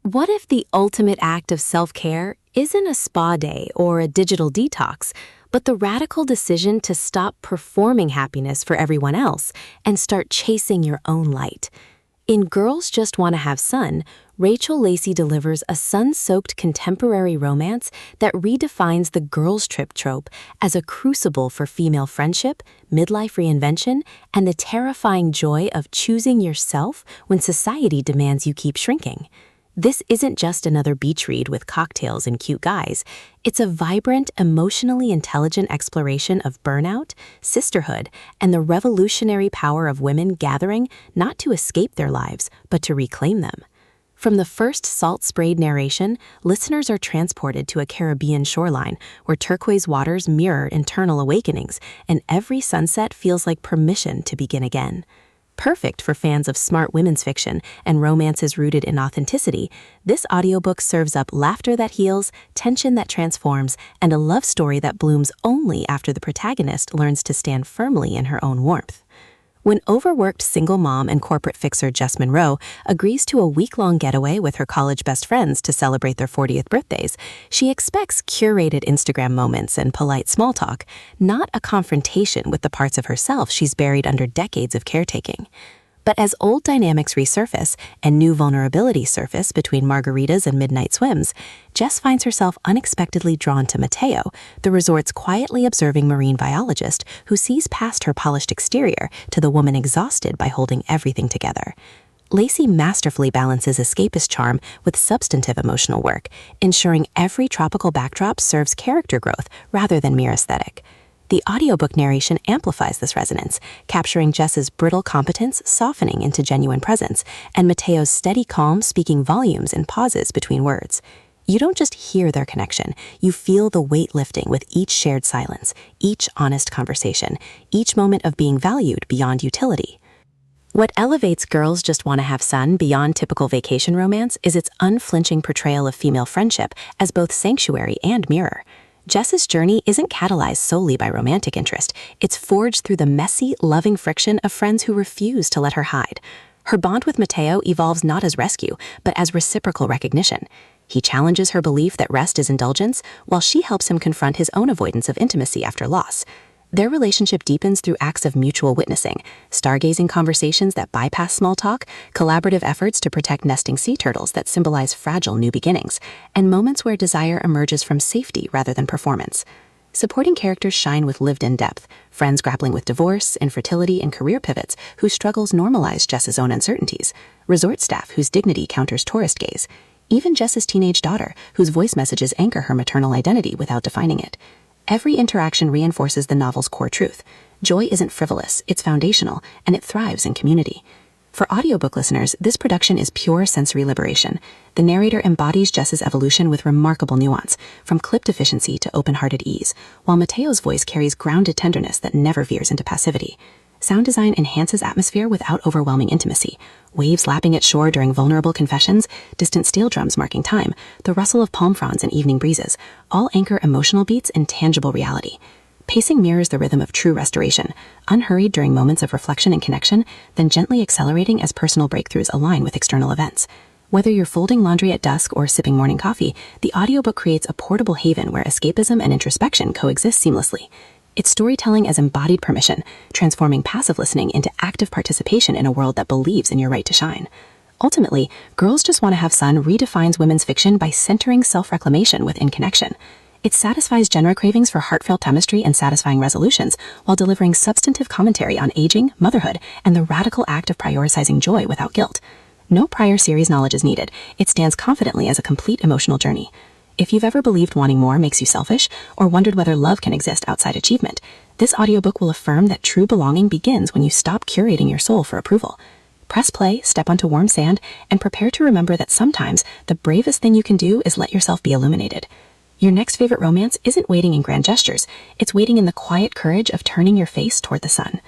What if the ultimate act of self-care isn't a spa day or a digital detox, but the radical decision to stop performing happiness for everyone else and start chasing your own light? In Girls Just Want to Have Sun, Rachel Lacey delivers a sun-soaked contemporary romance that redefines the girls' trip trope as a crucible for female friendship, midlife reinvention, and the terrifying joy of choosing yourself when society demands you keep shrinking. This isn't just another beach read with cocktails and cute guys. It's a vibrant, emotionally intelligent exploration of burnout, sisterhood, and the revolutionary power of women gathering not to escape their lives, but to reclaim them. From the first salt-sprayed narration, listeners are transported to a Caribbean shoreline where turquoise waters mirror internal awakenings, and every sunset feels like permission to begin again. Perfect for fans of smart women's fiction and romances rooted in authenticity, this audiobook serves up laughter that heals, tension that transforms, and a love story that blooms only after the protagonist learns to stand firmly in her own warmth. When overworked single mom and corporate fixer Jess Monroe agrees to a week-long getaway with her college best friends to celebrate their 40th birthdays, she expects curated Instagram moments and polite small talk, not a confrontation with the parts of herself she's buried under decades of caretaking. But as old dynamics resurface and new vulnerabilities surface between margaritas and midnight swims, Jess finds herself unexpectedly drawn to Mateo, the resort's quietly observing marine biologist who sees past her polished exterior to the woman exhausted by holding everything together. Lacey masterfully balances escapist charm with substantive emotional work, ensuring every tropical backdrop serves character growth rather than mere aesthetic. The audiobook narration amplifies this resonance, capturing Jess's brittle competence softening into genuine presence, and Mateo's steady calm speaking volumes in pauses between words. You don't just hear their connection, you feel the weight lifting with each shared silence, each honest conversation, each moment of being valued beyond utility. What elevates Girls Just Want to Have Sun beyond typical vacation romance is its unflinching portrayal of female friendship as both sanctuary and mirror. Jess's journey isn't catalyzed solely by romantic interest. It's forged through the messy, loving friction of friends who refuse to let her hide. Her bond with Mateo evolves not as rescue, but as reciprocal recognition. He challenges her belief that rest is indulgence, while she helps him confront his own avoidance of intimacy after loss. Their relationship deepens through acts of mutual witnessing, stargazing conversations that bypass small talk, collaborative efforts to protect nesting sea turtles that symbolize fragile new beginnings, and moments where desire emerges from safety rather than performance. Supporting characters shine with lived-in depth, friends grappling with divorce, infertility, and career pivots whose struggles normalize Jess's own uncertainties, resort staff whose dignity counters tourist gaze, even Jess's teenage daughter whose voice messages anchor her maternal identity without defining it. Every interaction reinforces the novel's core truth. Joy isn't frivolous, it's foundational, and it thrives in community. For audiobook listeners, this production is pure sensory liberation. The narrator embodies Jess's evolution with remarkable nuance, from clipped efficiency to open-hearted ease, while Mateo's voice carries grounded tenderness that never veers into passivity. Sound design enhances atmosphere without overwhelming intimacy. Waves lapping at shore during vulnerable confessions, distant steel drums marking time, the rustle of palm fronds and evening breezes, all anchor emotional beats in tangible reality. Pacing mirrors the rhythm of true restoration, unhurried during moments of reflection and connection, then gently accelerating as personal breakthroughs align with external events. Whether you're folding laundry at dusk or sipping morning coffee, the audiobook creates a portable haven where escapism and introspection coexist seamlessly. It's storytelling as embodied permission, transforming passive listening into active participation in a world that believes in your right to shine. Ultimately, Girls Just Want to Have Sun redefines women's fiction by centering self-reclamation within connection. It satisfies genre cravings for heartfelt chemistry and satisfying resolutions, while delivering substantive commentary on aging, motherhood, and the radical act of prioritizing joy without guilt. No prior series knowledge is needed. It stands confidently as a complete emotional journey. If you've ever believed wanting more makes you selfish, or wondered whether love can exist outside achievement, this audiobook will affirm that true belonging begins when you stop curating your soul for approval. Press play, step onto warm sand, and prepare to remember that sometimes the bravest thing you can do is let yourself be illuminated. Your next favorite romance isn't waiting in grand gestures, it's waiting in the quiet courage of turning your face toward the sun.